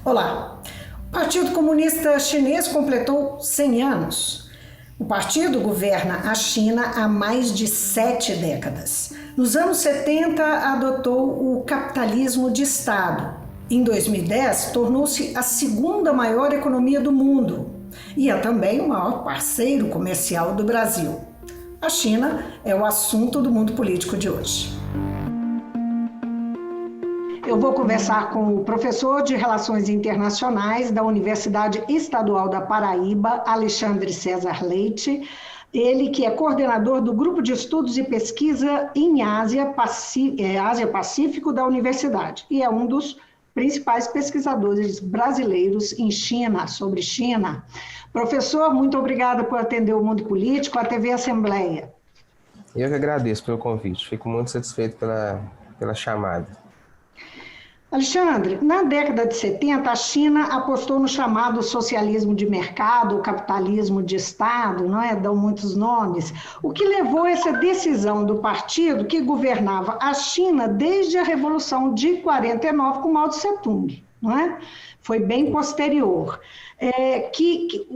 Olá! O Partido Comunista Chinês completou 100 anos. O partido governa a China há mais de 7 décadas. Nos anos 70, adotou o capitalismo de Estado. Em 2010, tornou-se a segunda maior economia do mundo e é também o maior parceiro comercial do Brasil. A China é o assunto do mundo político de hoje. Eu vou conversar com o professor de Relações Internacionais da Universidade Estadual da Paraíba, Alexandre César Leite. Ele que é coordenador do Grupo de Estudos e Pesquisa em Ásia-Pacífico da Universidade e é um dos principais pesquisadores brasileiros em China, sobre China. Professor, muito obrigada por atender o Mundo Político, a TV Assembleia. Eu que agradeço pelo convite, fico muito satisfeito pela chamada. Alexandre, na década de 70, a China apostou no chamado socialismo de mercado, o capitalismo de Estado, não é? Dão muitos nomes. O que levou a essa decisão do partido que governava a China desde a Revolução de 49 com Mao Tse-tung, não é? Foi bem posterior. Que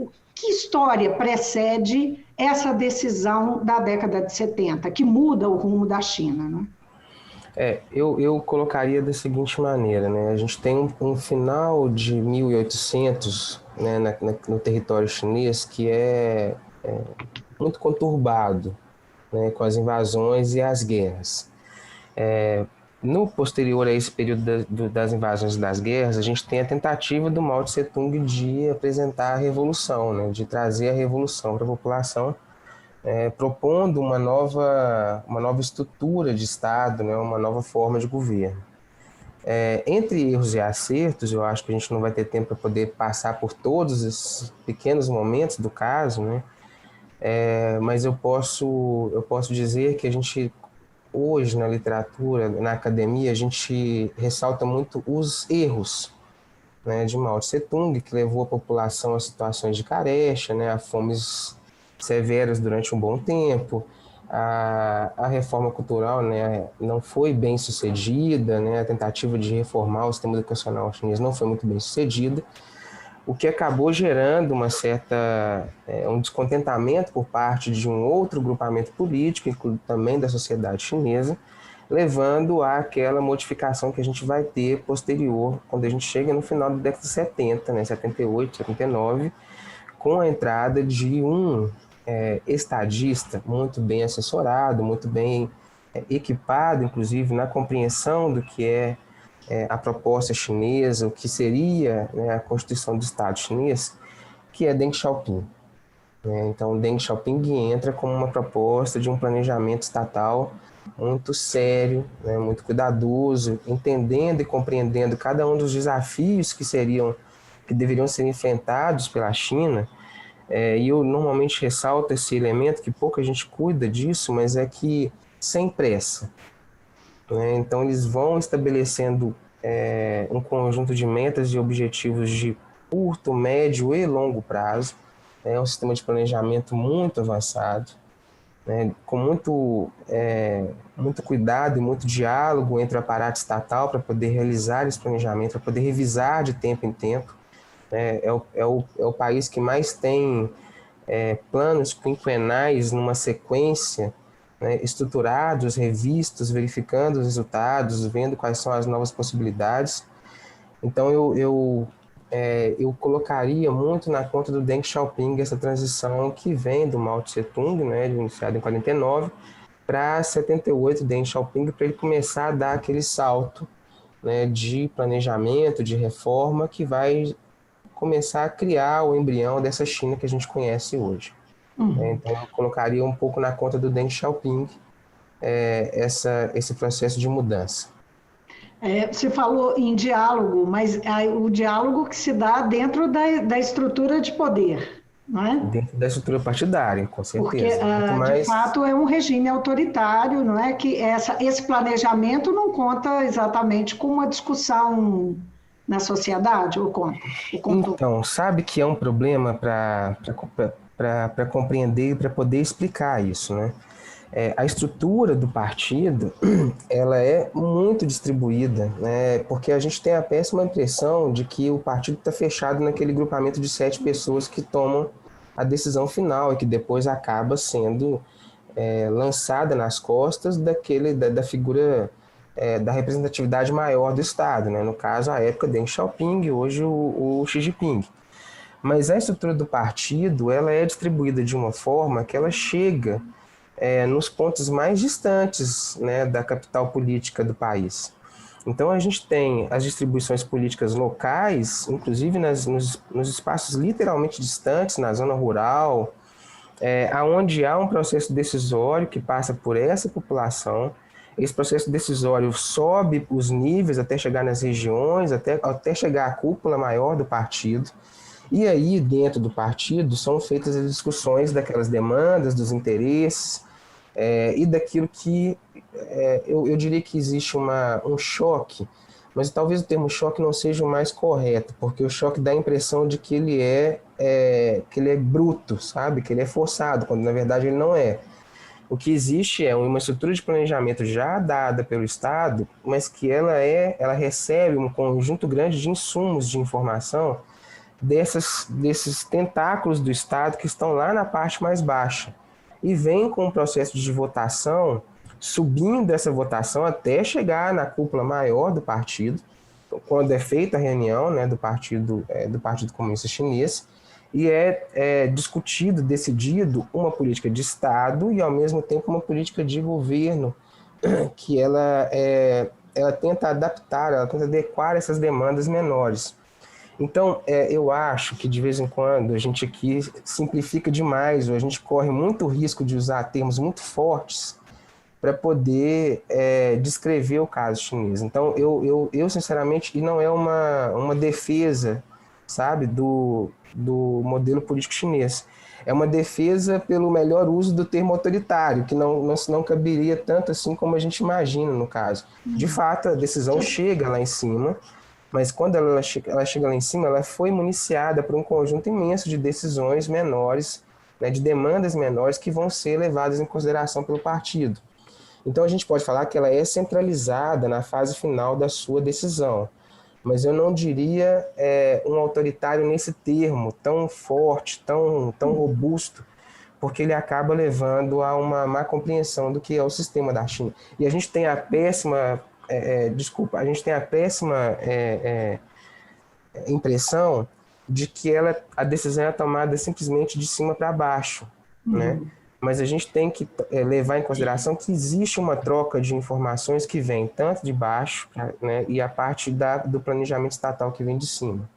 história precede essa decisão da década de 70, que muda o rumo da China, não é? Eu colocaria da seguinte maneira, né? A gente tem um final de 1800, né, no território chinês que é muito conturbado, né, com as invasões e as guerras. No posterior a esse período das invasões e das guerras, a gente tem a tentativa do Mao Tse-tung de apresentar a revolução, né, de trazer a revolução para a população, propondo uma nova estrutura de Estado, né, uma nova forma de governo. Entre erros e acertos, eu acho que a gente não vai ter tempo para poder passar por todos esses pequenos momentos do caso, né? Mas eu posso dizer que a gente, hoje na literatura, na academia, a gente ressalta muito os erros, né, de Mao Tse-tung, que levou a população a situações de carecha, né, a fomes severas durante um bom tempo. A reforma cultural, né, não foi bem sucedida, né, a tentativa de reformar o sistema educacional chinês não foi muito bem sucedida, o que acabou gerando um descontentamento por parte de um outro grupamento político, inclusive também da sociedade chinesa, levando àquela modificação que a gente vai ter posterior, quando a gente chega no final da década de 70, né, 78, 79, com a entrada de um estadista muito bem assessorado, muito bem equipado, inclusive na compreensão do que é a proposta chinesa, o que seria, né, a Constituição do Estado chinês, que é Deng Xiaoping. Então, Deng Xiaoping entra como uma proposta de um planejamento estatal muito sério, né, muito cuidadoso, entendendo e compreendendo cada um dos desafios que deveriam ser enfrentados pela China. E eu normalmente ressalto esse elemento, que pouca gente cuida disso, mas é que sem pressa, né? Então eles vão estabelecendo um conjunto de metas e objetivos de curto, médio e longo prazo. É um sistema de planejamento muito avançado, né, com muito cuidado e muito diálogo entre o aparato estatal para poder realizar esse planejamento, para poder revisar de tempo em tempo. É o país que mais tem planos quinquenais numa sequência, né, estruturados, revistos, verificando os resultados, vendo quais são as novas possibilidades. Então eu colocaria muito na conta do Deng Xiaoping essa transição que vem do Mao Tse-tung, né, iniciado em 49, para 78, Deng Xiaoping, para ele começar a dar aquele salto, né, de planejamento, de reforma, que vai começar a criar o embrião dessa China que a gente conhece hoje. Então, eu colocaria um pouco na conta do Deng Xiaoping esse processo de mudança. Você falou em diálogo, mas o diálogo que se dá dentro da estrutura de poder, não é? Dentro da estrutura partidária, com certeza. Porque, de fato, é um regime autoritário, não é? Que esse planejamento não conta exatamente com uma discussão na sociedade, ou conta? Então, sabe que é um problema para compreender e para poder explicar isso, né? A estrutura do partido, ela é muito distribuída, né? Porque a gente tem a péssima impressão de que o partido está fechado naquele grupamento de 7 pessoas que tomam a decisão final e que depois acaba sendo lançada nas costas da figura da representatividade maior do Estado, né? No caso, a época Deng Xiaoping, hoje o Xi Jinping. Mas a estrutura do partido, ela é distribuída de uma forma que ela chega nos pontos mais distantes, né, da capital política do país. Então a gente tem as distribuições políticas locais, inclusive nos espaços literalmente distantes, na zona rural, aonde há um processo decisório que passa por essa população. Esse processo decisório sobe os níveis até chegar nas regiões, até chegar à cúpula maior do partido. E aí, dentro do partido, são feitas as discussões daquelas demandas, dos interesses, e daquilo que eu diria que existe um choque, mas talvez o termo choque não seja o mais correto, porque o choque dá a impressão de que ele é bruto, sabe? Que ele é forçado, quando na verdade ele não é. O que existe é uma estrutura de planejamento já dada pelo Estado, mas que ela recebe um conjunto grande de insumos de informação desses tentáculos do Estado que estão lá na parte mais baixa. E vem com um processo de votação, subindo essa votação até chegar na cúpula maior do partido, quando é feita a reunião, né, do Partido Comunista Chinês, e discutido, decidido uma política de Estado e, ao mesmo tempo, uma política de governo que ela tenta adaptar, ela tenta adequar essas demandas menores. Então, eu acho que, de vez em quando, a gente aqui simplifica demais, ou a gente corre muito risco de usar termos muito fortes para poder descrever o caso chinês. Então, eu sinceramente, e não é uma defesa, sabe, do modelo político chinês. É uma defesa pelo melhor uso do termo autoritário, que não caberia tanto assim como a gente imagina no caso. De fato, a decisão chega lá em cima, mas quando ela chega lá em cima, ela foi municiada por um conjunto imenso de decisões menores, né, de demandas menores que vão ser levadas em consideração pelo partido. Então a gente pode falar que ela é centralizada na fase final da sua decisão, mas eu não diria um autoritário nesse termo tão forte, tão robusto, porque ele acaba levando a uma má compreensão do que é o sistema da China. E a gente tem a péssima impressão de que a decisão é tomada simplesmente de cima para baixo, né? Mas a gente tem que levar em consideração que existe uma troca de informações que vem tanto de baixo, né, e a parte do planejamento estatal que vem de cima.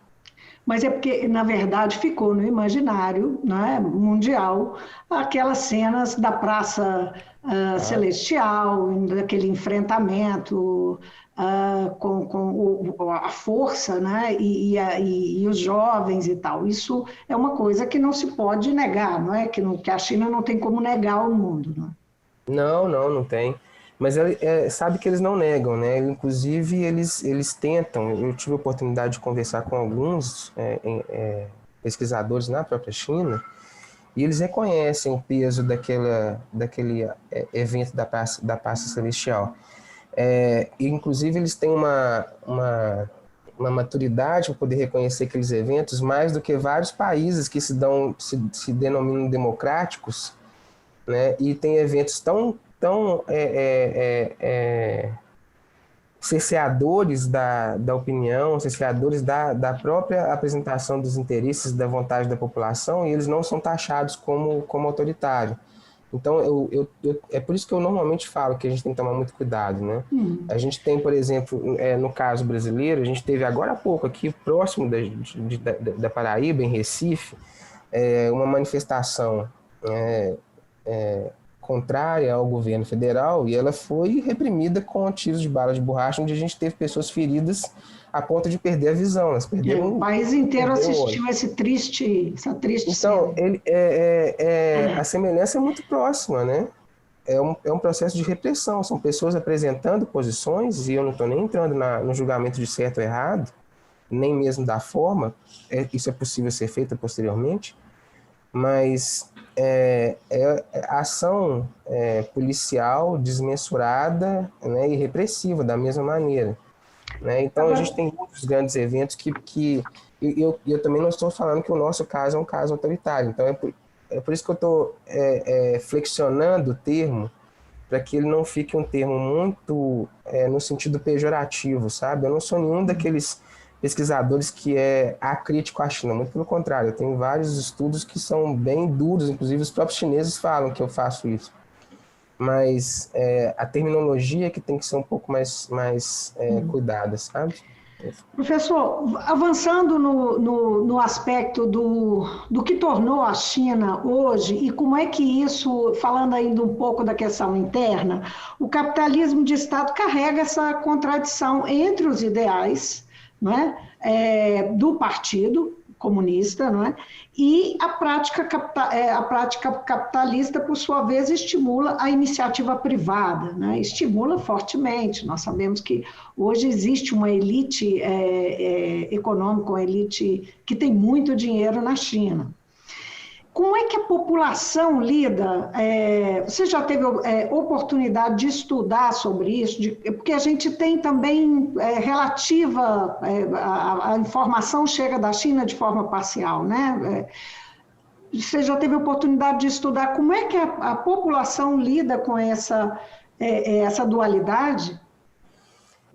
Mas é porque, na verdade, ficou no imaginário, né, mundial aquelas cenas da Praça Celestial, daquele enfrentamento com a força, né, e os jovens e tal. Isso é uma coisa que não se pode negar, não é? Que a China não tem como negar o mundo. Não é? Não tem. Mas sabe que eles não negam, né? Inclusive, eles tentam. Eu tive a oportunidade de conversar com alguns pesquisadores na própria China, e eles reconhecem o peso daquele evento da Praça Celestial. E, inclusive, eles têm uma maturidade para poder reconhecer aqueles eventos mais do que vários países que se denominam democráticos, né? E tem eventos tão cerceadores da opinião, cerceadores da própria apresentação dos interesses, da vontade da população, e eles não são taxados como autoritário. Então, é por isso que eu normalmente falo que a gente tem que tomar muito cuidado, né? A gente tem, por exemplo, no caso brasileiro, a gente teve agora há pouco aqui, próximo da Paraíba, em Recife, uma manifestação contrária ao governo federal, e ela foi reprimida com tiros de bala de borracha, onde a gente teve pessoas feridas a ponto de perder a visão. Elas perderam, o país inteiro assistiu essa triste então, a semelhança é muito próxima, né? É um processo de repressão, são pessoas apresentando posições, e eu não estou nem entrando no julgamento de certo ou errado, nem mesmo da forma, isso é possível ser feito posteriormente, mas ação policial desmensurada, né, e repressiva da mesma maneira, né? Então a gente tem muitos grandes eventos que eu também não estou falando que o nosso caso é um caso autoritário, então é por isso que eu estou flexionando o termo, para que ele não fique um termo muito no sentido pejorativo, sabe? Eu não sou nenhum daqueles pesquisadores que é acrítico à China, muito pelo contrário, eu tenho vários estudos que são bem duros, inclusive os próprios chineses falam que eu faço isso. Mas a terminologia que tem que ser um pouco mais cuidada, sabe? Professor, avançando no aspecto do que tornou a China hoje e como é que isso, falando ainda um pouco da questão interna, o capitalismo de Estado carrega essa contradição entre os ideais, não é? Do Partido Comunista, não é? E a prática capitalista, por sua vez, estimula a iniciativa privada, né? Estimula fortemente. Nós sabemos que hoje existe uma elite econômica, uma elite que tem muito dinheiro na China. Como é que a população lida? Você já teve oportunidade de estudar sobre isso? Porque a gente tem também relativa, a informação chega da China de forma parcial, né? Você já teve oportunidade de estudar como é que a população lida com essa dualidade?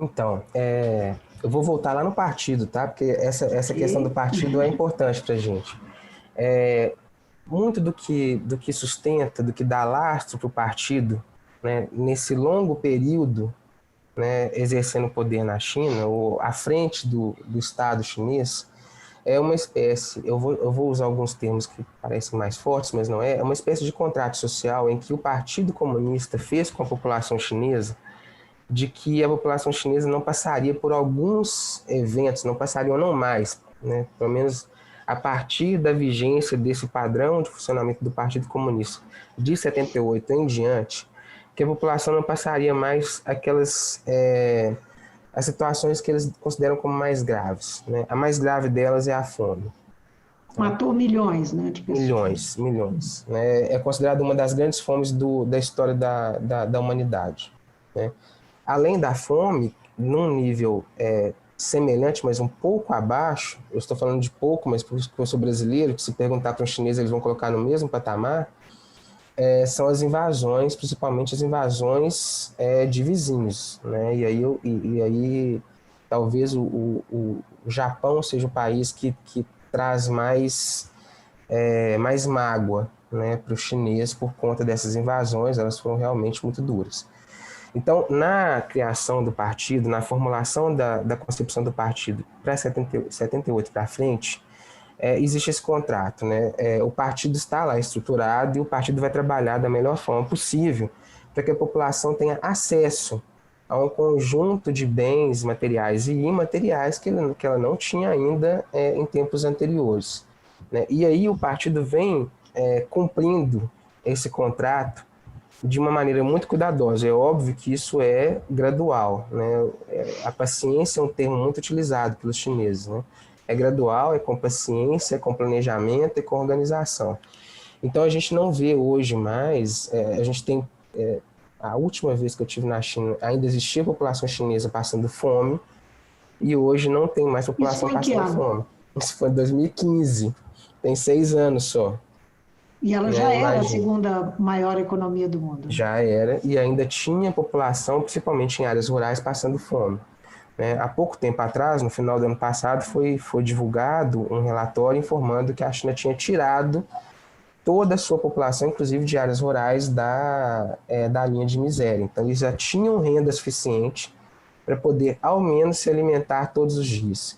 Então, eu vou voltar lá no partido, tá? Porque essa questão do partido é importante para a gente. Muito do que sustenta, do que dá lastro para o partido, né, nesse longo período, né, exercendo poder na China, ou à frente do Estado chinês, é uma espécie, eu vou usar alguns termos que parecem mais fortes, mas não é uma espécie de contrato social em que o Partido Comunista fez com a população chinesa, de que a população chinesa não passaria por alguns eventos, não passariam não mais, né, pelo menos a partir da vigência desse padrão de funcionamento do Partido Comunista de 78 em diante, que a população não passaria mais as situações que eles consideram como mais graves, né? A mais grave delas é a fome. Matou milhões, né, de pessoas. Milhões. Né? É considerada uma das grandes fomes da história da humanidade. Né? Além da fome, num nível semelhante, mas um pouco abaixo, eu estou falando de pouco, mas porque eu sou brasileiro, que se perguntar para um chinês eles vão colocar no mesmo patamar, são as invasões, principalmente as invasões de vizinhos, né? E aí talvez o Japão seja o país que traz mais mágoa, né, para o chinês por conta dessas invasões, elas foram realmente muito duras. Então, na criação do partido, na formulação da concepção do partido para 78 para frente, existe esse contrato, né? O partido está lá estruturado e o partido vai trabalhar da melhor forma possível para que a população tenha acesso a um conjunto de bens materiais e imateriais que ela não tinha ainda em tempos anteriores, né? E aí o partido vem cumprindo esse contrato de uma maneira muito cuidadosa. É óbvio que isso é gradual, né? A paciência é um termo muito utilizado pelos chineses, né? É gradual, é com paciência, é com planejamento, é com organização. Então a gente não vê hoje mais, a gente tem, a última vez que eu estive na China, ainda existia população chinesa passando fome, e hoje não tem mais população passando fome. Isso foi em 2015, tem 6 anos só. E ela já era a segunda maior economia do mundo. Já era, e ainda tinha população, principalmente em áreas rurais, passando fome. Há pouco tempo atrás, no final do ano passado, foi divulgado um relatório informando que a China tinha tirado toda a sua população, inclusive de áreas rurais, da linha de miséria. Então, eles já tinham renda suficiente para poder, ao menos, se alimentar todos os dias.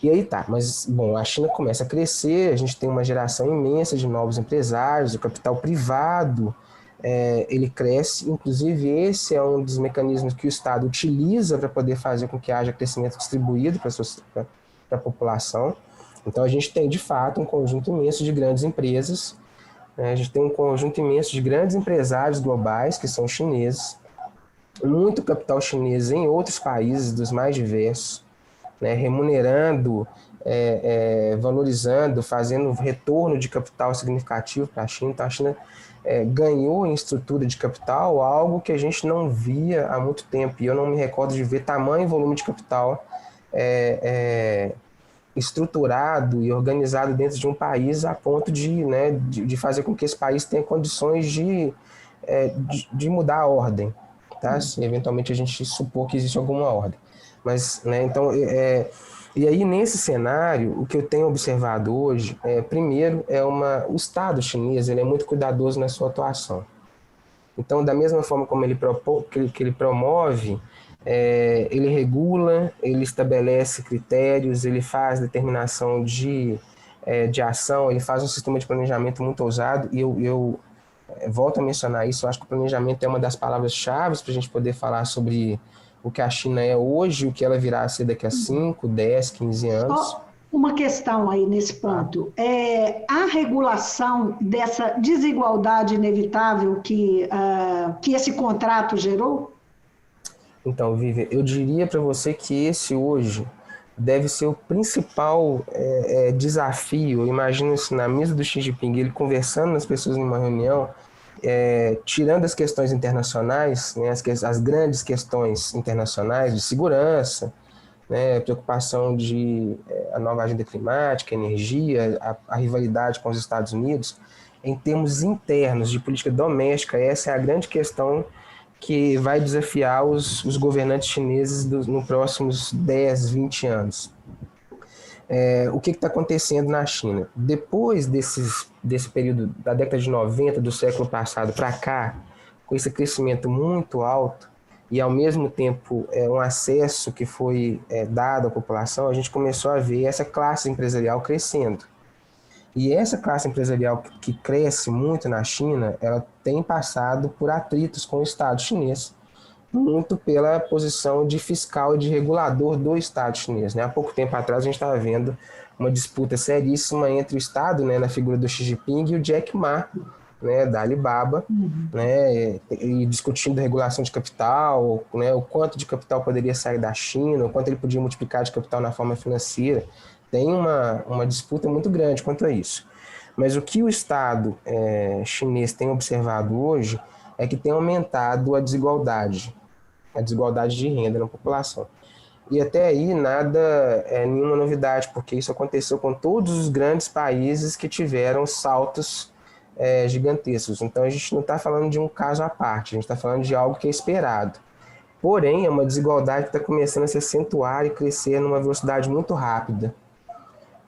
E aí tá, mas, bom, a China começa a crescer, a gente tem uma geração imensa de novos empresários, o capital privado, ele cresce, inclusive esse é um dos mecanismos que o Estado utiliza para poder fazer com que haja crescimento distribuído para a população. Então a gente tem, de fato, um conjunto imenso de grandes empresas, né? A gente tem um conjunto imenso de grandes empresários globais, que são chineses, muito capital chinês em outros países dos mais diversos, né, remunerando valorizando, fazendo retorno de capital significativo para a China. Então, a China ganhou em estrutura de capital algo que a gente não via há muito tempo. E eu não me recordo de ver tamanho e volume de capital estruturado e organizado dentro de um país a ponto de fazer com que esse país tenha condições de mudar a ordem, tá? Se eventualmente a gente supor que existe alguma ordem. Mas, né, então, e aí nesse cenário, o que eu tenho observado hoje, primeiro, o Estado chinês ele é muito cuidadoso na sua atuação. Então, da mesma forma como ele promove, ele regula, ele estabelece critérios, ele faz determinação de ação, ele faz um sistema de planejamento muito ousado, e eu volto a mencionar isso. Eu acho que o planejamento é uma das palavras-chave para a gente poder falar sobre o que a China é hoje, o que ela virá a ser daqui a 5, 10, 15 anos. Uma questão aí nesse ponto. A regulação dessa desigualdade inevitável que esse contrato gerou? Então, Vivian, eu diria para você que esse hoje deve ser o principal desafio. Eu imagino isso na mesa do Xi Jinping, ele conversando com as pessoas em uma reunião, tirando as questões internacionais, né, as grandes questões internacionais de segurança, né, preocupação de a nova agenda climática, energia, a rivalidade com os Estados Unidos. Em termos internos de política doméstica, essa é a grande questão que vai desafiar os governantes chineses nos próximos 10, 20 anos. O que está acontecendo na China? Depois desse período da década de 90 do século passado para cá, com esse crescimento muito alto e, ao mesmo tempo, um acesso que foi dado à população, a gente começou a ver essa classe empresarial crescendo. E essa classe empresarial que cresce muito na China, ela tem passado por atritos com o Estado chinês, muito pela posição de fiscal e de regulador do Estado chinês, né? Há pouco tempo atrás a gente estava vendo uma disputa seríssima entre o Estado, né, na figura do Xi Jinping, e o Jack Ma, né, da Alibaba, né, e discutindo regulação de capital, né, o quanto de capital poderia sair da China, o quanto ele podia multiplicar de capital na forma financeira. Tem uma disputa muito grande quanto a isso. Mas o que o Estado chinês tem observado hoje é que tem aumentado a desigualdade de renda na população. E até aí nada nenhuma novidade, porque isso aconteceu com todos os grandes países que tiveram saltos gigantescos. Então a gente não está falando de um caso à parte, a gente está falando de algo que é esperado. Porém, é uma desigualdade que está começando a se acentuar e crescer numa velocidade muito rápida.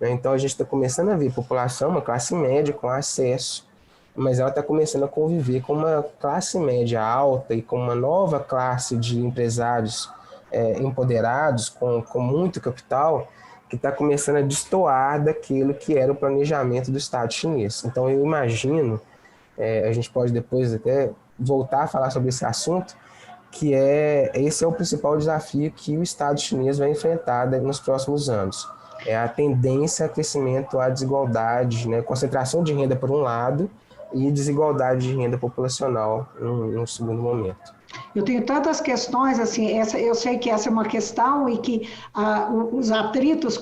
Então a gente está começando a ver população, uma classe média com acesso, mas ela está começando a conviver com uma classe média alta e com uma nova classe de empresários empoderados, com muito capital, que está começando a destoar daquilo que era o planejamento do Estado chinês. Então eu imagino, a gente pode depois até voltar a falar sobre esse assunto, que esse é o principal desafio que o Estado chinês vai enfrentar nos próximos anos. É a tendência a crescimento, à desigualdade, né? Concentração de renda por um lado e desigualdade de renda populacional no segundo momento. Eu tenho tantas questões, assim, eu sei que essa é uma questão e que os atritos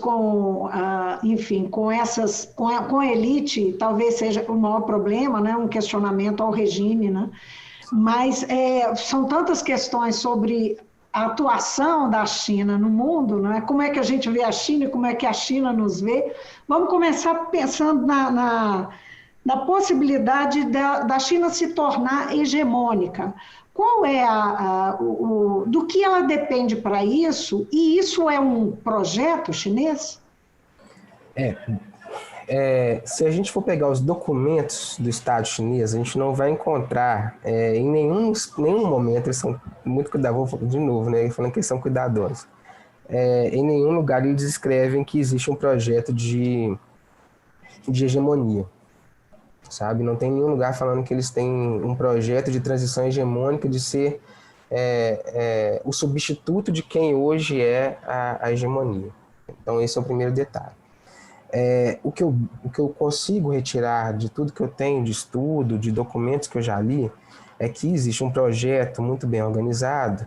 enfim, com a elite talvez seja o maior problema, né? Um questionamento ao regime, né? Mas são tantas questões sobre a atuação da China no mundo, né? Como é que a gente vê a China e como é que a China nos vê. Vamos começar pensando na possibilidade da China se tornar hegemônica. Qual é do que ela depende para isso? E isso é um projeto chinês? Se a gente for pegar os documentos do Estado chinês, a gente não vai encontrar em nenhum momento, eles são muito cuidadosos, de novo, né, falando que eles são cuidadosos, em nenhum lugar eles escrevem que existe um projeto de hegemonia, sabe? Não tem nenhum lugar falando que eles têm um projeto de transição hegemônica, de ser o substituto de quem hoje é a hegemonia. Então esse é o primeiro detalhe. O que eu consigo retirar de tudo que eu tenho de estudo, de documentos que eu já li, é que existe um projeto muito bem organizado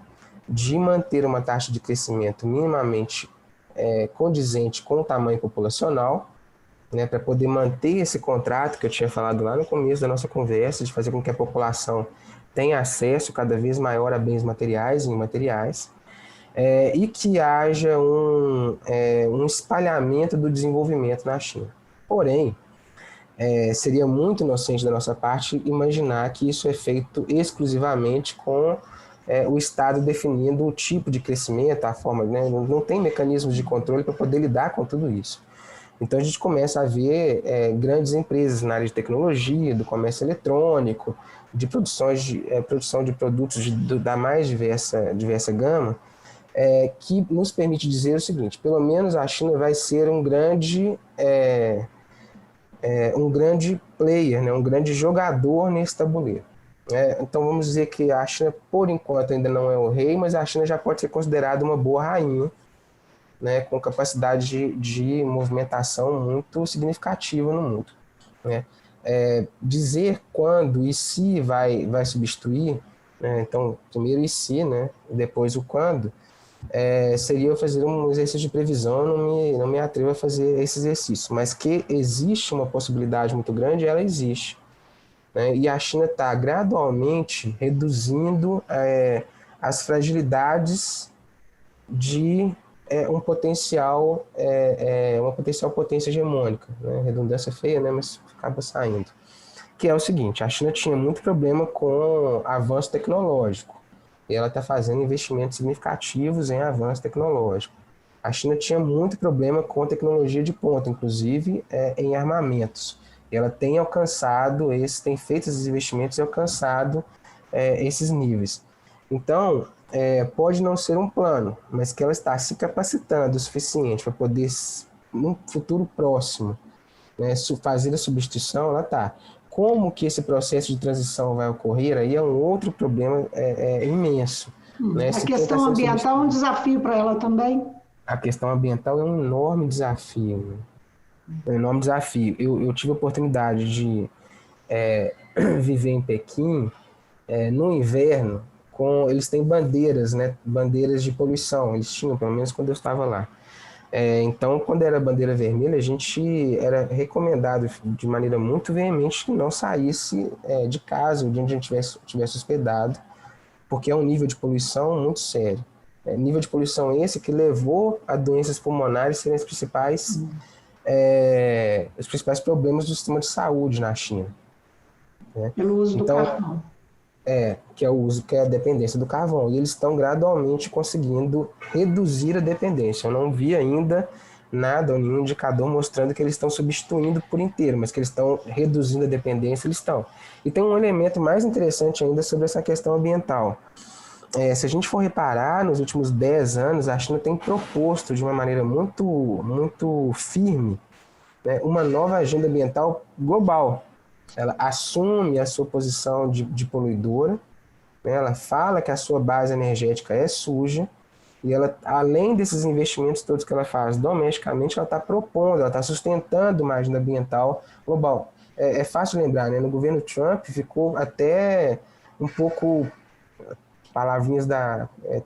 de manter uma taxa de crescimento minimamente condizente com o tamanho populacional, né, para poder manter esse contrato que eu tinha falado lá no começo da nossa conversa, de fazer com que a população tenha acesso cada vez maior a bens materiais e imateriais, e que haja um espalhamento do desenvolvimento na China. Porém, seria muito inocente da nossa parte imaginar que isso é feito exclusivamente com o Estado definindo o tipo de crescimento, a forma, né? Não tem mecanismos de controle para poder lidar com tudo isso. Então a gente começa a ver grandes empresas na área de tecnologia, do comércio eletrônico, de produção de produtos da mais diversa gama, que nos permite dizer o seguinte: pelo menos a China vai ser um grande player, né, um grande jogador nesse tabuleiro. Então vamos dizer que a China, por enquanto, ainda não é o rei, mas a China já pode ser considerada uma boa rainha, né, com capacidade de movimentação muito significativa no mundo, né? Dizer quando e se vai substituir, né, então primeiro e se, né, depois o quando, seria eu fazer um exercício de previsão. Eu não me atrevo a fazer esse exercício, mas que existe uma possibilidade muito grande, ela existe, né? E a China está gradualmente reduzindo as fragilidades de uma potencial potência hegemônica, né? Redundância feia, né? Mas acaba saindo. Que é o seguinte: a China tinha muito problema com avanço tecnológico, e ela está fazendo investimentos significativos em avanço tecnológico. A China tinha muito problema com tecnologia de ponta, inclusive em armamentos. E ela tem tem feito esses investimentos e alcançado esses níveis. Então, pode não ser um plano, mas que ela está se capacitando o suficiente para poder, num futuro próximo, né, fazer a substituição, ela está. Como que esse processo de transição vai ocorrer, aí é um outro problema imenso. Né? A questão ambiental é um desafio para ela também? A questão ambiental é um enorme desafio. Né? É um enorme desafio. Eu tive a oportunidade de viver em Pequim no inverno. Eles têm bandeiras, né? Bandeiras de poluição. Eles tinham, pelo menos quando eu estava lá. Então, quando era bandeira vermelha, a gente era recomendado de maneira muito veemente que não saísse de casa, de onde a gente tivesse hospedado, porque é um nível de poluição muito sério. Nível de poluição esse que levou a doenças pulmonares serem os principais problemas do sistema de saúde na China. Né? Pelo uso do carvão. Que é a dependência do carvão. E eles estão gradualmente conseguindo reduzir a dependência. Eu não vi ainda nada, ou nenhum indicador mostrando que eles estão substituindo por inteiro, mas que eles estão reduzindo a dependência, eles estão. E tem um elemento mais interessante ainda sobre essa questão ambiental. Se a gente for reparar, nos últimos 10 anos, a China tem proposto de uma maneira muito, muito firme, né, uma nova agenda ambiental global. Ela assume a sua posição de poluidora, né? Ela fala que a sua base energética é suja, e ela, além desses investimentos todos que ela faz domesticamente, ela está propondo, ela está sustentando uma agenda ambiental global. É fácil lembrar, né? No governo Trump ficou até um pouco, palavrinhas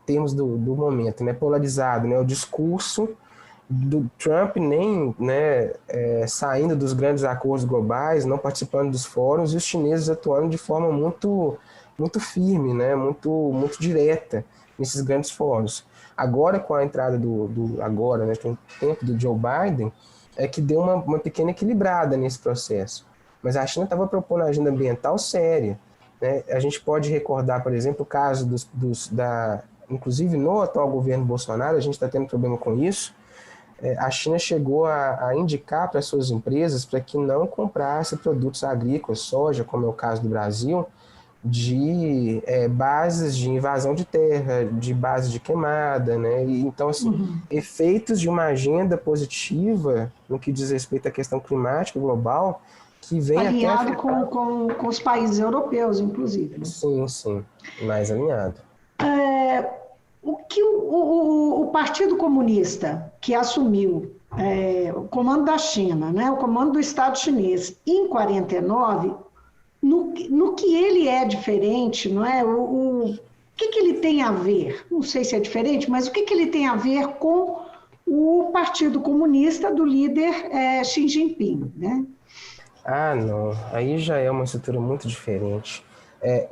termos do momento, né? Polarizado, né? O discurso do Trump nem, né, saindo dos grandes acordos globais, não participando dos fóruns, e os chineses atuando de forma muito, muito firme, né, muito, muito direta nesses grandes fóruns. Agora, com a entrada com o tempo do Joe Biden, que deu uma pequena equilibrada nesse processo. Mas a China estava propondo uma agenda ambiental séria. Né? A gente pode recordar, por exemplo, o caso inclusive no atual governo Bolsonaro, a gente está tendo problema com isso. A China chegou a indicar para suas empresas para que não comprasse produtos agrícolas, soja, como é o caso do Brasil, de bases de invasão de terra, de base de queimada, né? E, então, assim, efeitos de uma agenda positiva no que diz respeito à questão climática global, que vem alinhado com os países europeus, inclusive. Né? Sim, mais alinhado. O que o Partido Comunista, que assumiu o comando da China, né, o comando do Estado chinês, em 49, no que ele é diferente, não é? O que ele tem a ver? Não sei se é diferente, mas o que ele tem a ver com o Partido Comunista do líder Xi Jinping, né? Ah, não. Aí já é uma estrutura muito diferente.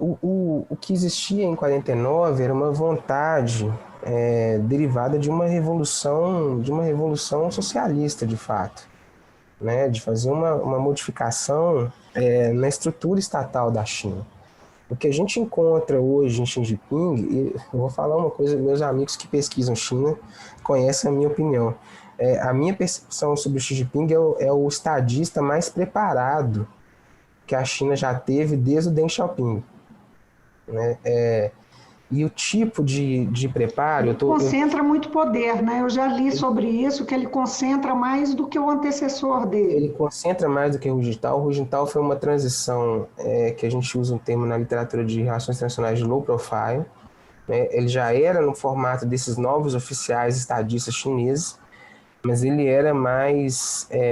O que existia em 49 era uma vontade derivada de uma revolução socialista, de fato, né? De fazer uma modificação na estrutura estatal da China. O que a gente encontra hoje em Xi Jinping, e eu vou falar uma coisa, meus amigos que pesquisam China conhecem a minha opinião. A minha percepção sobre o Xi Jinping é o estadista mais preparado que a China já teve desde o Deng Xiaoping, né? E o tipo de preparo... Concentra muito poder, né? Eu já li sobre isso, que ele concentra mais do que o antecessor dele. Ele concentra mais do que o Hu Jintao. O Hu Jintao foi uma transição que a gente usa um termo na literatura de relações internacionais de low profile, né? Ele já era no formato desses novos oficiais estadistas chineses, mas ele era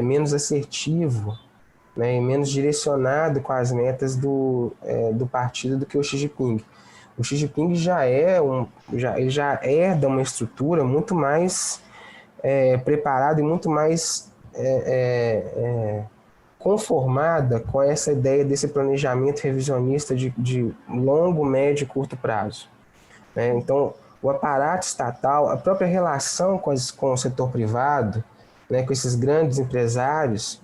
menos assertivo, né, e menos direcionado com as metas do partido do que o Xi Jinping. O Xi Jinping ele já herda uma estrutura muito mais preparada e muito mais conformada com essa ideia desse planejamento revisionista de longo, médio e curto prazo, né? Então, o aparato estatal, a própria relação com o setor privado, né, com esses grandes empresários,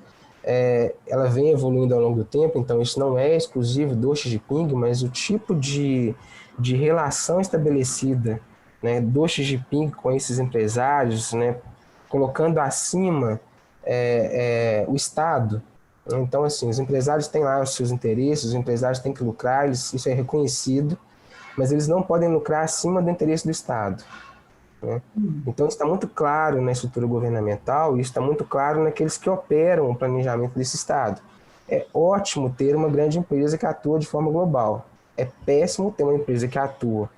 ela vem evoluindo ao longo do tempo. Então isso não é exclusivo do Xi Jinping, mas o tipo de relação estabelecida, né, do Xi Jinping com esses empresários, né, colocando acima o Estado. Então, assim, os empresários têm lá os seus interesses, os empresários têm que lucrar, isso é reconhecido, mas eles não podem lucrar acima do interesse do Estado, né? Então, isso está muito claro na estrutura governamental e isso está muito claro naqueles que operam o planejamento desse Estado. É ótimo ter uma grande empresa que atua de forma global. É péssimo ter uma empresa que atua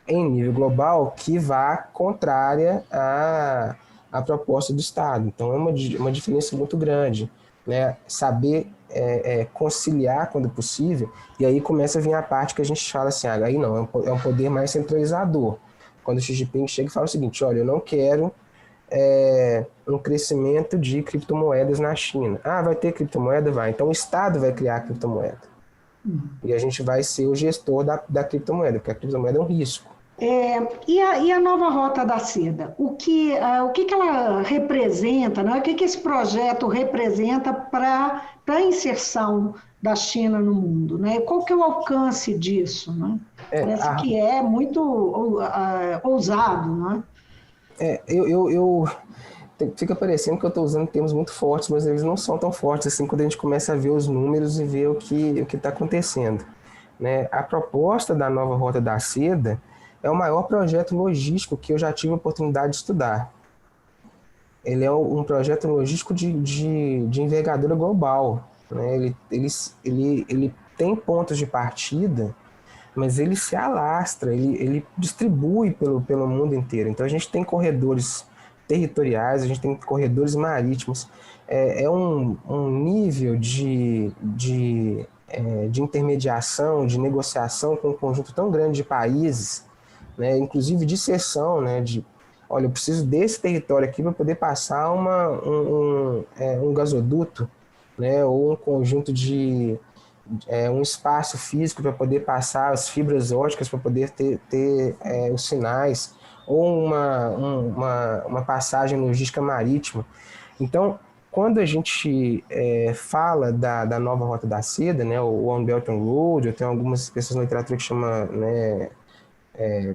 em nível global que vá contrária à proposta do Estado. Então, é uma diferença muito grande, né? Saber conciliar quando possível, e aí começa a vir a parte que a gente fala assim, aí não, é um poder mais centralizador. Quando o Xi Jinping chega e fala o seguinte, olha, eu não quero um crescimento de criptomoedas na China. Ah, vai ter criptomoeda? Vai. Então o Estado vai criar a criptomoeda. E a gente vai ser o gestor da criptomoeda, porque a criptomoeda é um risco. E a nova Rota da Seda? O que ela representa, né? O que esse projeto representa para a inserção da China no mundo, né? Qual que é o alcance disso, né? Parece que é muito ousado, né? Fica parecendo que eu estou usando termos muito fortes, mas eles não são tão fortes assim quando a gente começa a ver os números e ver o que está acontecendo, né? A proposta da nova Rota da Seda é o maior projeto logístico que eu já tive a oportunidade de estudar. Ele é um projeto logístico de envergadura global, né? Ele tem pontos de partida, mas ele se alastra, ele distribui pelo mundo inteiro. Então a gente tem corredores territoriais, a gente tem corredores marítimos. É um nível de intermediação, de negociação com um conjunto tão grande de países, né, inclusive de cessão, né, olha, eu preciso desse território aqui para poder passar um gasoduto, né, ou um conjunto um espaço físico para poder passar as fibras óticas, para poder ter os sinais, ou uma passagem logística marítima. Então, quando a gente fala da nova Rota da Seda, né, o One Belt and Road, eu tenho algumas pessoas na literatura que chamam, né,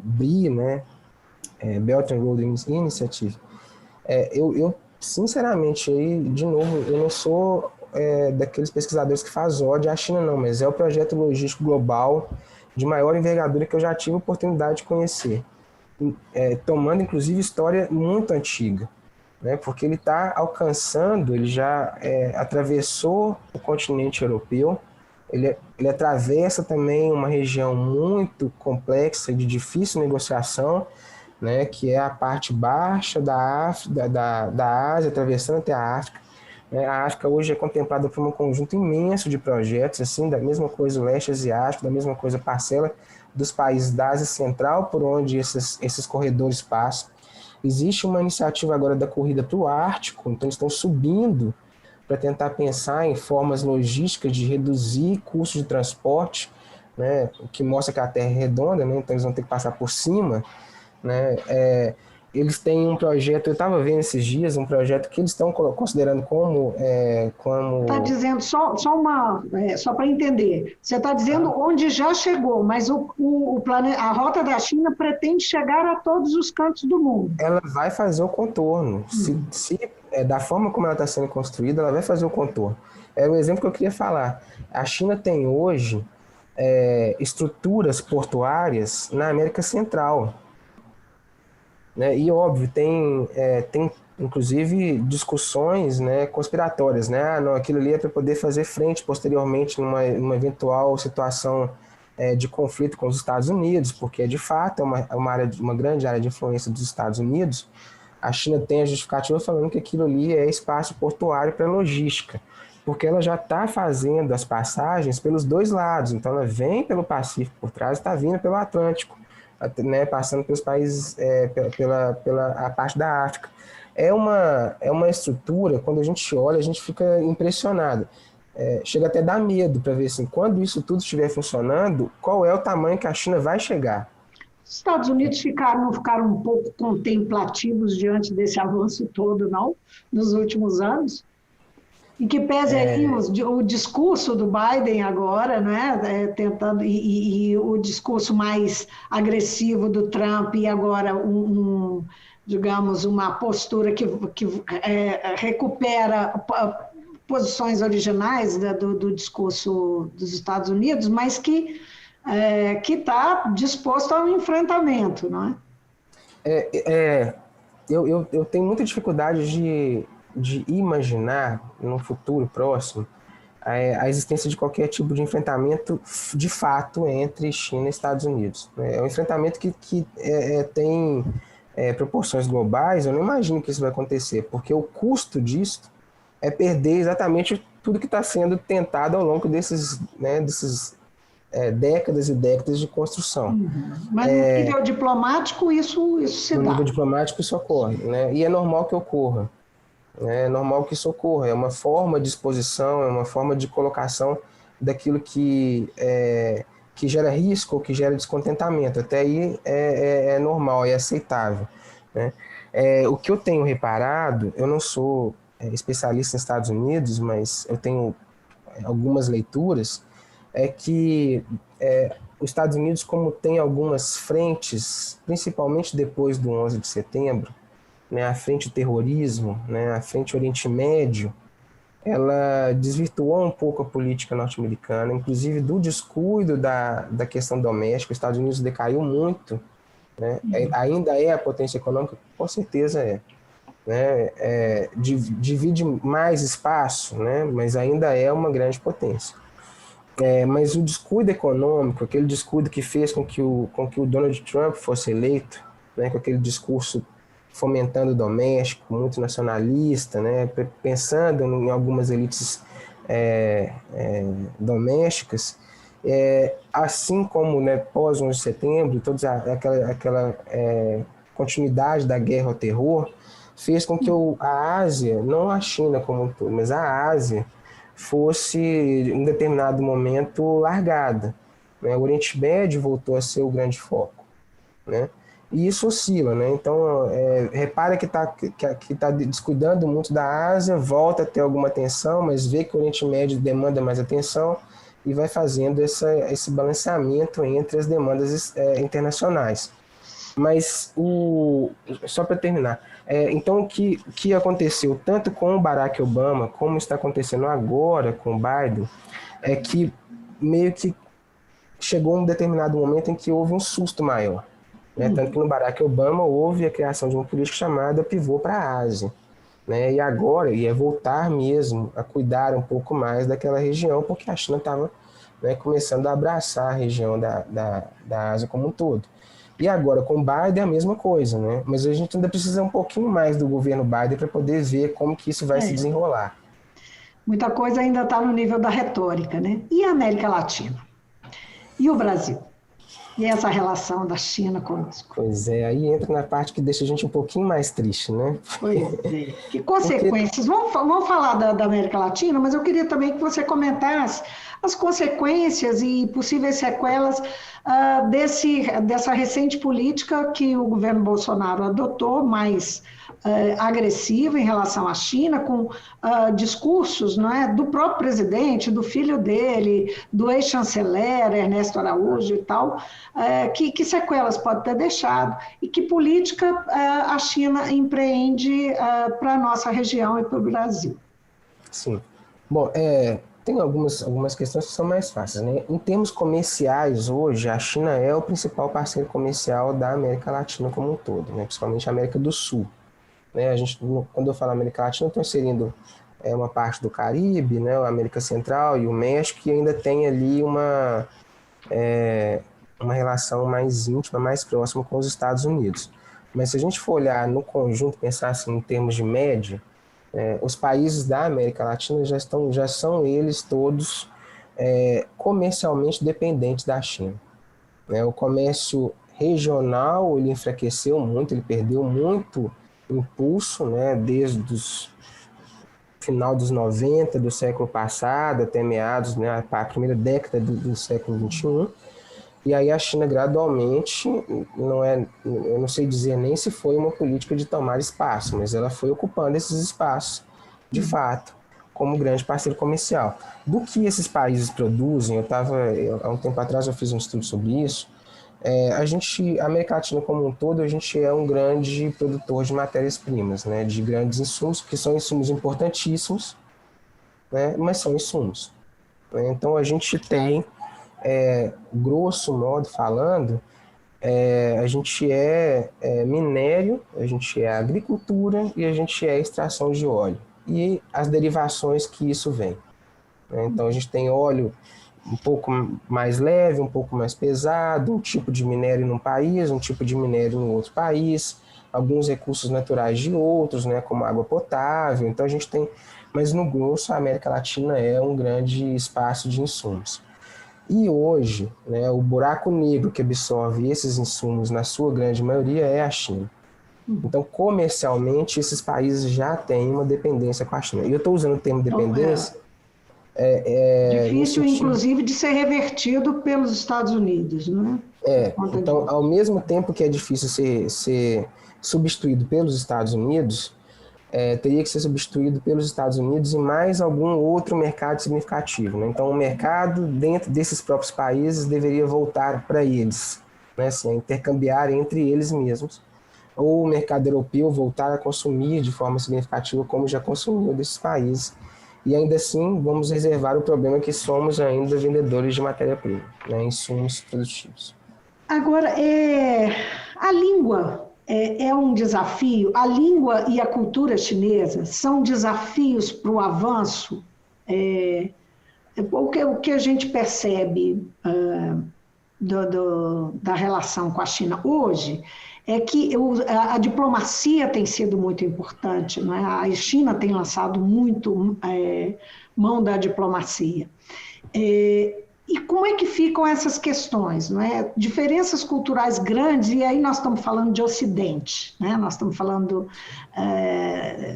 BRI, né, Belt and Road Initiative. Eu sinceramente, aí, de novo, eu não sou daqueles pesquisadores que faz ódio à China, não, mas é o projeto logístico global de maior envergadura que eu já tive a oportunidade de conhecer, tomando inclusive história muito antiga, né, porque ele está alcançando, ele já atravessou o continente europeu, ele atravessa também uma região muito complexa e de difícil negociação, né, que é a parte baixa da Ásia, atravessando até a África. A África hoje é contemplada por um conjunto imenso de projetos, assim, da mesma coisa o leste asiático, da mesma coisa a parcela dos países da Ásia Central, por onde esses corredores passam. Existe uma iniciativa agora da corrida para o Ártico, então eles estão subindo para tentar pensar em formas logísticas de reduzir custos de transporte, né, o que mostra que a Terra é redonda, né, então eles vão ter que passar por cima, né, eles têm um projeto, eu estava vendo esses dias, um projeto que eles estão considerando Está dizendo, só para entender, você está dizendo onde já chegou, mas a rota da China pretende chegar a todos os cantos do mundo. Ela vai fazer o contorno. Da forma como ela está sendo construída, ela vai fazer o contorno. É o exemplo que eu queria falar. A China tem hoje estruturas portuárias na América Central, né? E óbvio, tem inclusive discussões, né, conspiratórias, né? Ah, não, aquilo ali é para poder fazer frente posteriormente numa eventual situação de conflito com os Estados Unidos, porque de fato é uma grande área de influência dos Estados Unidos. A China tem a justificativa falando que aquilo ali é espaço portuário para logística, porque ela já está fazendo as passagens pelos dois lados, então ela vem pelo Pacífico por trás e está vindo pelo Atlântico, né, passando pelos países, pela a parte da África. É uma estrutura, quando a gente olha, a gente fica impressionado. Chega até a dar medo para ver assim, quando isso tudo estiver funcionando, qual é o tamanho que a China vai chegar. Os Estados Unidos não ficaram um pouco contemplativos diante desse avanço todo, não, nos últimos anos? E que pese aí o discurso do Biden agora, né, tentando, e o discurso mais agressivo do Trump, e agora digamos, uma postura que recupera posições originais do discurso dos Estados Unidos, mas que está disposto ao enfrentamento, não é? Eu tenho muita dificuldade de imaginar, no futuro próximo, a existência de qualquer tipo de enfrentamento, de fato, entre China e Estados Unidos. É um enfrentamento que tem proporções globais. Eu não imagino que isso vai acontecer, porque o custo disso é perder exatamente tudo que está sendo tentado ao longo desses décadas e décadas de construção. Mas no nível diplomático isso se dá. No nível diplomático isso ocorre, né? E é normal que ocorra. É normal que isso ocorra. É uma forma de exposição, é uma forma de colocação daquilo que gera risco ou que gera descontentamento. Até aí é normal, é aceitável, né? O que eu tenho reparado, eu não sou especialista nos Estados Unidos, mas eu tenho algumas leituras, é que os Estados Unidos, como tem algumas frentes, principalmente depois do 11 de setembro, né, a frente terrorismo, né, a frente Oriente Médio, ela desvirtuou um pouco a política norte-americana, inclusive do descuido da questão doméstica. Os Estados Unidos decaiu muito, né? Ainda é a potência econômica? Com certeza é. Né? Divide mais espaço, né? Mas ainda é uma grande potência. Mas o descuido econômico, aquele descuido que fez com que o Donald Trump fosse eleito, né, com aquele discurso fomentando o doméstico, muito nacionalista, né, pensando em algumas elites domésticas, assim como, né, pós 11 de setembro, toda aquela continuidade da guerra ao terror, fez com que a Ásia, não a China como um todo, mas a Ásia, fosse, em determinado momento, largada, né? O Oriente Médio voltou a ser o grande foco, né? E isso oscila, né? Então, repara que tá descuidando muito da Ásia, volta a ter alguma atenção, mas vê que o Oriente Médio demanda mais atenção e vai fazendo esse balanceamento entre as demandas internacionais. Mas, só para terminar, então o que aconteceu tanto com o Barack Obama, como está acontecendo agora com o Biden, é que meio que chegou um determinado momento em que houve um susto maior, né? Tanto que no Barack Obama houve a criação de uma política chamada pivô para a Ásia, né? E agora é voltar mesmo a cuidar um pouco mais daquela região, porque a China estava, né, começando a abraçar a região da Ásia como um todo. E agora, com o Biden, é a mesma coisa, né? Mas a gente ainda precisa um pouquinho mais do governo Biden para poder ver como que isso vai se desenrolar. Muita coisa ainda está no nível da retórica, né? E a América Latina? E o Brasil? E essa relação da China conosco? Pois é, aí entra na parte que deixa a gente um pouquinho mais triste, né? Pois é. Que Porque, consequências? Vamos falar da América Latina, mas eu queria também que você comentasse as consequências e possíveis sequelas dessa recente política que o governo Bolsonaro adotou, mais agressiva em relação à China, com discursos, não é, do próprio presidente, do filho dele, do ex-chanceler Ernesto Araújo e tal, que sequelas pode ter deixado e que política a China empreende para a nossa região e para o Brasil. sim. Bom, tem algumas questões que são mais fáceis, né? Em termos comerciais, hoje, a China é o principal parceiro comercial da América Latina como um todo, né? Principalmente a América do Sul. Né? Quando eu falo América Latina, eu estou inserindo uma parte do Caribe, né? A América Central e o México, que ainda tem ali uma relação mais íntima, mais próxima com os Estados Unidos. Mas se a gente for olhar no conjunto, pensar assim, em termos de média, os países da América Latina já são eles todos comercialmente dependentes da China. Né? O comércio regional ele enfraqueceu muito, ele perdeu muito impulso, né? Desde o final dos 90 do século passado até meados, né? A primeira década do século XXI. E aí a China gradualmente, eu não sei dizer nem se foi uma política de tomar espaço, mas ela foi ocupando esses espaços, de fato, como grande parceiro comercial. Do que esses países produzem, há um tempo atrás eu fiz um estudo sobre isso, a América Latina como um todo, a gente é um grande produtor de matérias-primas, né, de grandes insumos, que são insumos importantíssimos, né, mas são insumos. Né? Então a gente tem grosso modo falando, a gente minério, a gente é agricultura e a gente é extração de óleo. E as derivações que isso vem. Né? Então a gente tem óleo um pouco mais leve, um pouco mais pesado, um tipo de minério num país, um tipo de minério em outro país, alguns recursos naturais de outros, né, como água potável. Então a gente tem, mas no grosso a América Latina é um grande espaço de insumos. E hoje, né, o buraco negro que absorve esses insumos, na sua grande maioria, é a China. Então, comercialmente, esses países já têm uma dependência com a China. E eu estou usando o termo dependência difícil, inclusive, de ser revertido pelos Estados Unidos, né? Então, ao mesmo tempo que é difícil ser substituído pelos Estados Unidos, teria que ser substituído pelos Estados Unidos e mais algum outro mercado significativo. Né? Então, o mercado dentro desses próprios países deveria voltar para eles, né? Assim, a intercambiar entre eles mesmos, ou o mercado europeu voltar a consumir de forma significativa como já consumiu desses países. E ainda assim, vamos reservar o problema que somos ainda vendedores de matéria-prima, né? Insumos produtivos. Agora, a língua é um desafio, a língua e a cultura chinesa são desafios para o avanço. O que a gente percebe da relação com a China hoje é que a diplomacia tem sido muito importante, não é? A China tem lançado muito mão da diplomacia. E como é que ficam essas questões? Não é? Diferenças culturais grandes, e aí nós estamos falando de Ocidente, né? Nós estamos falando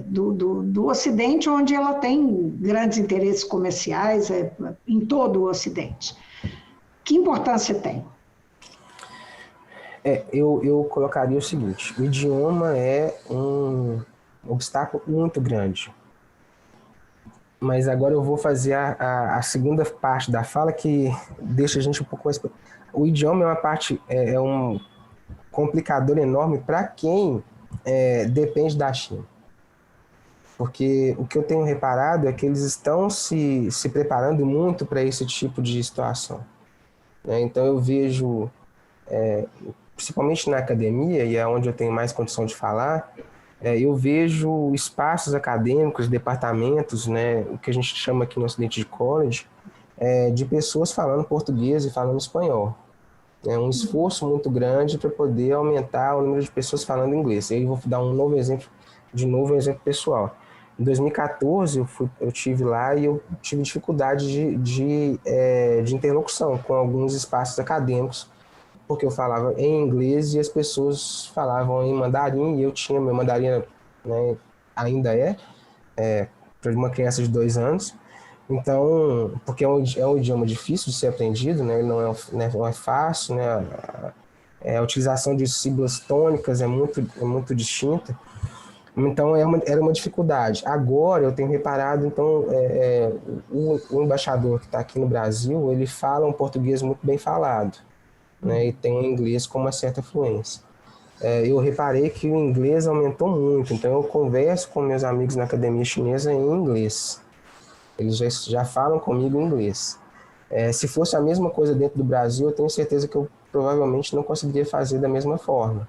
do Ocidente, onde ela tem grandes interesses comerciais em todo o Ocidente. Que importância tem? Eu colocaria o seguinte: o idioma é um obstáculo muito grande. Mas agora eu vou fazer a segunda parte da fala, que deixa a gente um pouco mais... O idioma é uma parte, é um complicador enorme para quem depende da China. Porque o que eu tenho reparado é que eles estão se preparando muito para esse tipo de situação. Né? Então eu vejo, principalmente na academia, e é onde eu tenho mais condição de falar, eu vejo espaços acadêmicos, departamentos, né, o que a gente chama aqui no Ocidente de college, de pessoas falando português e falando espanhol. É um esforço muito grande para poder aumentar o número de pessoas falando inglês. E aí eu vou dar um novo exemplo, um exemplo pessoal. Em 2014 eu tive lá e eu tive dificuldade de interlocução com alguns espaços acadêmicos porque eu falava em inglês e as pessoas falavam em mandarim, e eu tinha meu mandarim, né, ainda para uma criança de 2 anos. Então, porque é um idioma difícil de ser aprendido, né? Ele não é fácil, né? A utilização de sílabas tônicas é muito distinta. Então, era uma dificuldade. Agora, eu tenho reparado, então, o embaixador que está aqui no Brasil, ele fala um português muito bem falado, né? E tem o inglês com uma certa fluência. Eu reparei que o inglês aumentou muito, então eu converso com meus amigos na academia chinesa em inglês. Eles já falam comigo em inglês. Se fosse a mesma coisa dentro do Brasil, eu tenho certeza que eu provavelmente não conseguiria fazer da mesma forma,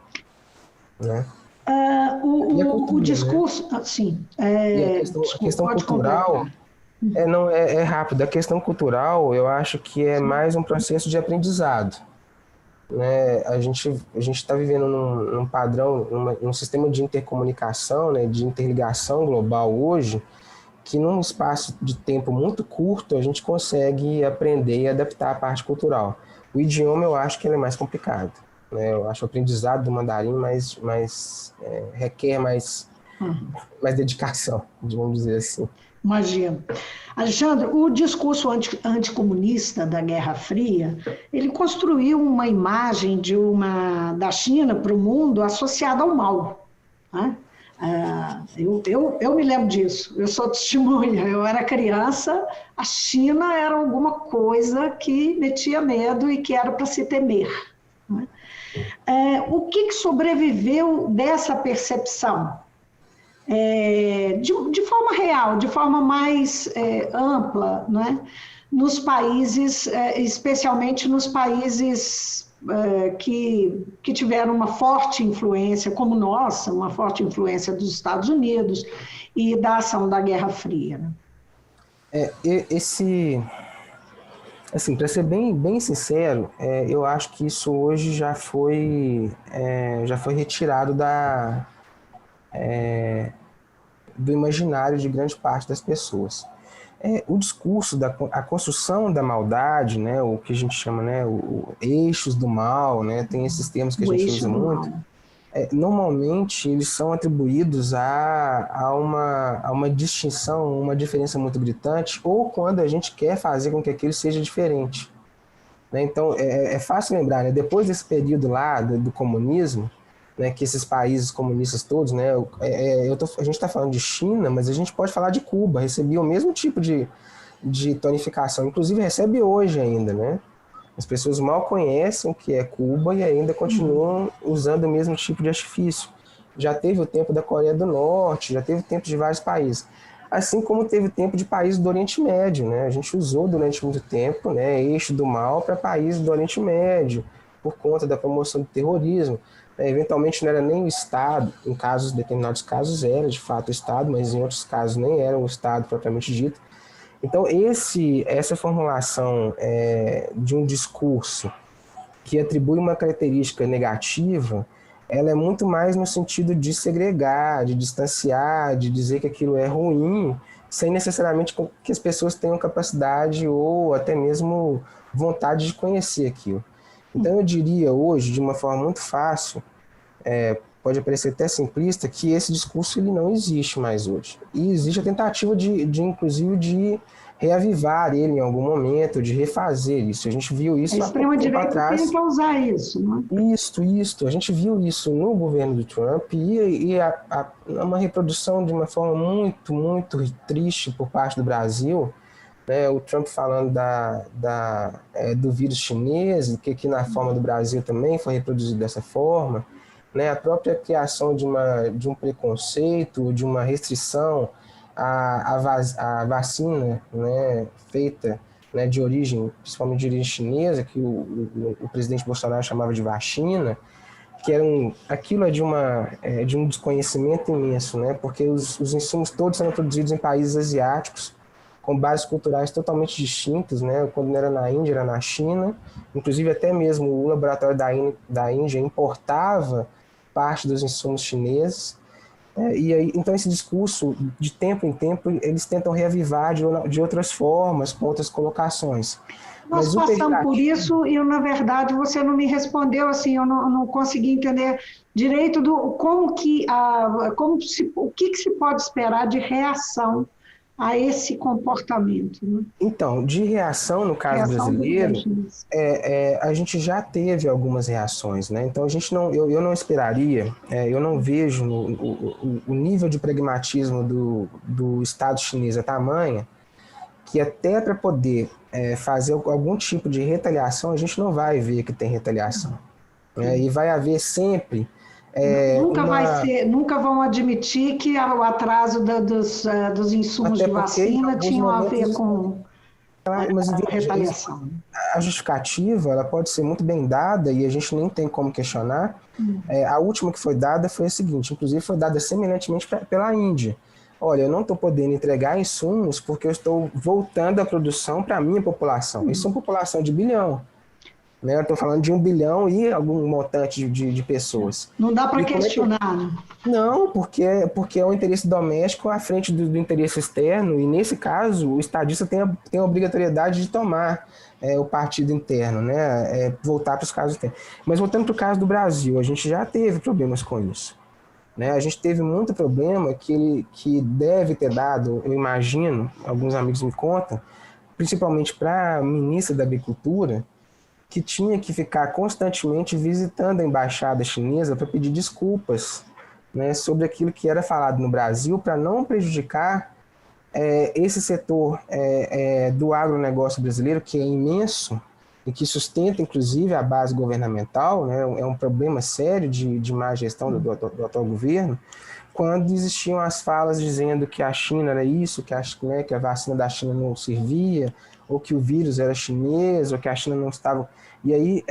né? E a O cultura, né? discurso, sim, E a desculpa, questão pode cultural, completar. não é rápido. A questão cultural, eu acho que é mais um processo de aprendizado, né? A gente está vivendo num padrão, num sistema de intercomunicação, né, de interligação global hoje, que num espaço de tempo muito curto a gente consegue aprender e adaptar a parte cultural. O idioma eu acho que ele é mais complicado, né? Eu acho o aprendizado do mandarim requer mais dedicação, vamos dizer assim. Imagino. Alexandre, o discurso anticomunista da Guerra Fria, ele construiu uma imagem da China para o mundo associada ao mal, né? Eu me lembro disso, eu sou testemunha, eu era criança, a China era alguma coisa que metia medo e que era para se temer, né? O que sobreviveu dessa percepção? De forma real, de forma mais ampla, né? Nos países, especialmente nos países que tiveram uma forte influência, como nossa, uma forte influência dos Estados Unidos e da ação da Guerra Fria, né? Assim, para ser bem sincero, eu acho que isso hoje já foi retirado do imaginário de grande parte das pessoas. O discurso a construção da maldade, né, o que a gente chama, né, eixos do mal, né, tem esses termos que a O gente eixo usa do muito. mal. Normalmente eles são atribuídos a uma distinção, uma diferença muito gritante, ou quando a gente quer fazer com que aquilo seja diferente, né? Então é fácil lembrar, né, depois desse período lá do comunismo, né, que esses países comunistas todos, né, a gente está falando de China, mas a gente pode falar de Cuba, recebia o mesmo tipo de tonificação, inclusive recebe hoje ainda, né? As pessoas mal conhecem o que é Cuba e ainda continuam usando o mesmo tipo de artifício. Já teve o tempo da Coreia do Norte, já teve o tempo de vários países. Assim como teve o tempo de países do Oriente Médio, né? A gente usou durante muito tempo, né, eixo do mal para países do Oriente Médio, por conta da promoção do terrorismo. Eventualmente não era nem o Estado, em determinados casos era de fato o Estado, mas em outros casos nem era o Estado propriamente dito. Então, essa formulação de um discurso que atribui uma característica negativa, ela é muito mais no sentido de segregar, de distanciar, de dizer que aquilo é ruim, sem necessariamente que as pessoas tenham capacidade ou até mesmo vontade de conhecer aquilo. Então, eu diria hoje, de uma forma muito fácil, pode parecer até simplista, que esse discurso ele não existe mais hoje. E existe a tentativa inclusive, de reavivar ele em algum momento, de refazer isso. A gente viu A isso há pouco tempo extrema-direita atrás. tenta usar isso, né? Isto. A gente viu isso no governo do Trump e uma reprodução de uma forma muito, muito triste por parte do Brasil, né? O Trump falando do vírus chinês, que aqui na forma do Brasil também foi reproduzido dessa forma, né? A própria criação de um preconceito, de uma restrição à vacina, né, feita, né, de origem, principalmente de origem chinesa, que o presidente Bolsonaro chamava de vacina, que aquilo é de um desconhecimento imenso, né? Porque os insumos todos são produzidos em países asiáticos, com bases culturais totalmente distintas, né? Quando não era na Índia, era na China. Inclusive, até mesmo o laboratório da Índia importava parte dos insumos chineses. E aí, então esse discurso, de tempo em tempo, eles tentam reavivar de outras formas, com outras colocações. Nós Mas o passamos por pejorativo, isso e, na verdade, você não me respondeu assim, eu não consegui entender direito do como que, o que se pode esperar de reação a esse comportamento, né? então, de reação no caso Reação do governo brasileiro, chinês. a gente já teve algumas reações, né? Então a gente não, eu não esperaria, eu não vejo o nível de pragmatismo do Estado chinês a tamanha que até para poder fazer algum tipo de retaliação, a gente não vai ver que tem retaliação, né? E vai haver sempre Nunca vai uma. ser, nunca vão admitir que o atraso dos insumos Até de porque em vacina alguns tinham a momentos ver isso pode. com Mas a veja, retaliação. a justificativa ela pode ser muito bem dada e a gente nem tem como questionar. A última que foi dada foi a seguinte, inclusive foi dada semelhantemente pela Índia. Olha, eu não estou podendo entregar insumos porque eu estou voltando a produção para a minha população. Isso é uma população de bilhão. Né? Eu estou falando de 1 bilhão e algum montante de pessoas. Não dá para E como é que eu... questionar, né? Não, porque é o interesse doméstico à frente do interesse externo, e nesse caso o estadista tem a obrigatoriedade de tomar o partido interno, né? Voltar para os casos internos. Mas voltando para o caso do Brasil, a gente já teve problemas com isso. Né? A gente teve muito problema que deve ter dado, eu imagino, alguns amigos me contam, principalmente para a ministra da Agricultura, que tinha que ficar constantemente visitando a embaixada chinesa para pedir desculpas, né, sobre aquilo que era falado no Brasil, para não prejudicar esse setor do agronegócio brasileiro, que é imenso e que sustenta, inclusive, a base governamental, né, é um problema sério de má gestão do atual governo, quando existiam as falas dizendo que a China era isso, que a vacina da China não servia, ou que o vírus era chinês, ou que a China não estava... E aí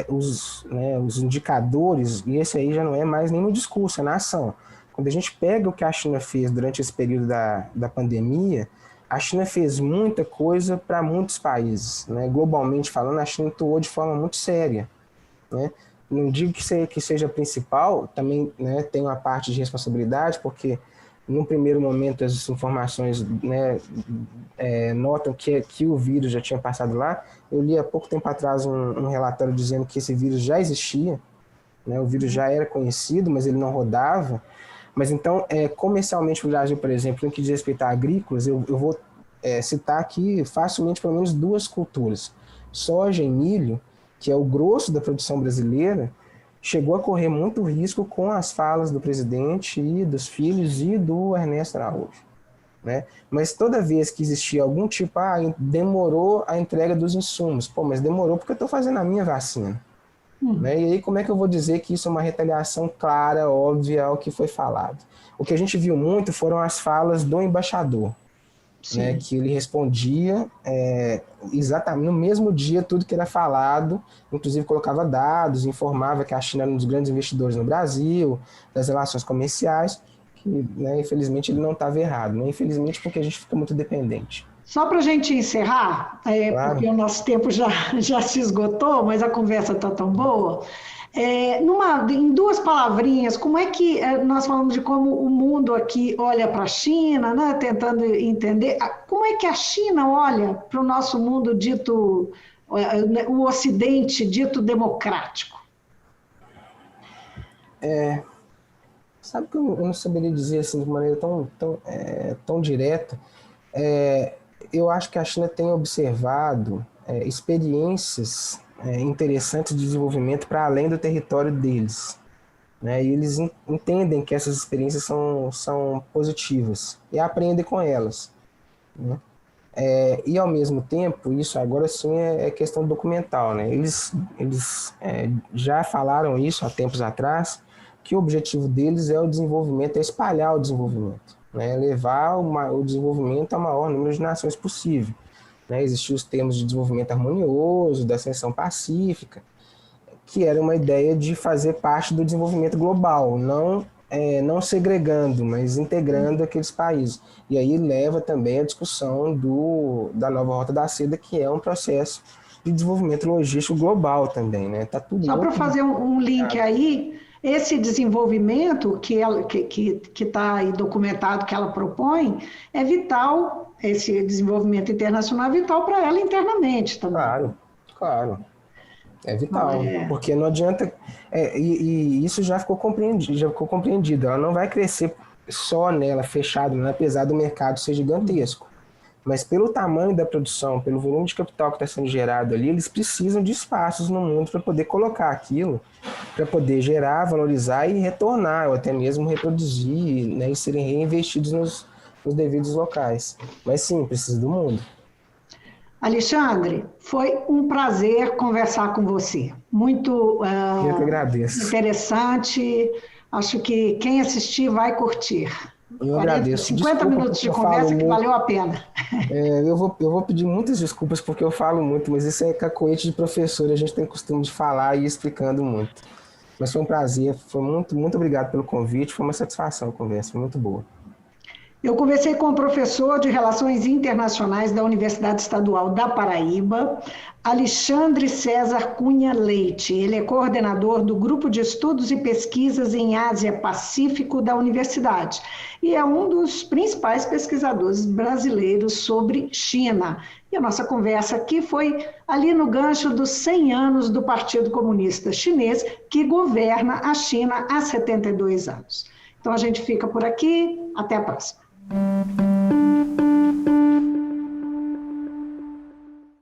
os indicadores, e esse aí já não é mais nem no discurso, é na ação. Quando a gente pega o que a China fez durante esse período da pandemia, a China fez muita coisa para muitos países. Né? Globalmente falando, a China atuou de forma muito séria. Né? Não digo que seja principal, também, né, tem uma parte de responsabilidade, porque num primeiro momento as informações, né, notam que o vírus já tinha passado lá. Eu li há pouco tempo atrás um relatório dizendo que esse vírus já existia, né, o vírus já era conhecido, mas ele não rodava. Mas então, comercialmente no Brasil, por exemplo, no que diz respeito a agrícolas, eu vou citar aqui facilmente pelo menos 2 culturas. Soja e milho, que é o grosso da produção brasileira, chegou a correr muito risco com as falas do presidente e dos filhos e do Ernesto Araújo. Né? Mas toda vez que existia algum tipo, demorou a entrega dos insumos. Pô, mas demorou porque eu estou fazendo a minha vacina. Né? E aí como é que eu vou dizer que isso é uma retaliação clara, óbvia ao que foi falado? O que a gente viu muito foram as falas do embaixador. Né, que ele respondia exatamente no mesmo dia tudo que era falado, inclusive colocava dados, informava que a China era um dos grandes investidores no Brasil, das relações comerciais, que, né, infelizmente ele não estava errado, né? Infelizmente porque a gente fica muito dependente. Só para a gente encerrar, Claro. porque o nosso tempo já se esgotou, mas a conversa está tão boa. Em 2 palavrinhas, como é que nós falamos de como o mundo aqui olha para a China, né, tentando entender, como é que a China olha para o nosso mundo dito, o Ocidente dito democrático? Sabe que eu não saberia dizer assim de maneira tão direta. Eu acho que a China tem observado experiências interessantes de desenvolvimento para além do território deles. Né? E eles entendem que essas experiências são positivas e aprendem com elas. Né? E ao mesmo tempo, isso agora sim é questão documental. Né? Eles já falaram isso há tempos atrás, que o objetivo deles é o desenvolvimento, é espalhar o desenvolvimento, né? Levar o desenvolvimento ao maior número de nações possível. Né? Existiam os termos de desenvolvimento harmonioso, da ascensão pacífica, que era uma ideia de fazer parte do desenvolvimento global, não segregando, mas integrando aqueles países. E aí leva também a discussão da nova Rota da Seda, que é um processo de desenvolvimento logístico global também. Né? Tá tudo Só para fazer um link aí, esse desenvolvimento que está aí documentado que ela propõe é vital, esse desenvolvimento internacional é vital para ela internamente também. Claro, claro. É vital, porque não adianta... e isso já ficou compreendido. Ela não vai crescer só nela, fechado, né? Apesar do mercado ser gigantesco. Mas pelo tamanho da produção, pelo volume de capital que está sendo gerado ali, eles precisam de espaços no mundo para poder colocar aquilo, para poder gerar, valorizar e retornar, ou até mesmo reproduzir, né? E serem reinvestidos nos devidos locais. Mas sim, precisa do mundo. Alexandre, foi um prazer conversar com você. Muito Eu que agradeço. interessante. Acho que quem assistir vai curtir. Eu agradeço. 50 minutos de conversa que valeu a pena. Eu vou pedir muitas desculpas porque eu falo muito, mas isso é cacoete de professor, a gente tem costume de falar e ir explicando muito. Mas foi um prazer, foi muito obrigado pelo convite, foi uma satisfação a conversa, foi muito boa. Eu conversei com o professor de Relações Internacionais da Universidade Estadual da Paraíba, Alexandre César Cunha Leite. Ele é coordenador do Grupo de Estudos e Pesquisas em Ásia-Pacífico da Universidade e é um dos principais pesquisadores brasileiros sobre China. E a nossa conversa aqui foi ali no gancho dos 100 anos do Partido Comunista Chinês, que governa a China há 72 anos. Então a gente fica por aqui, até a próxima.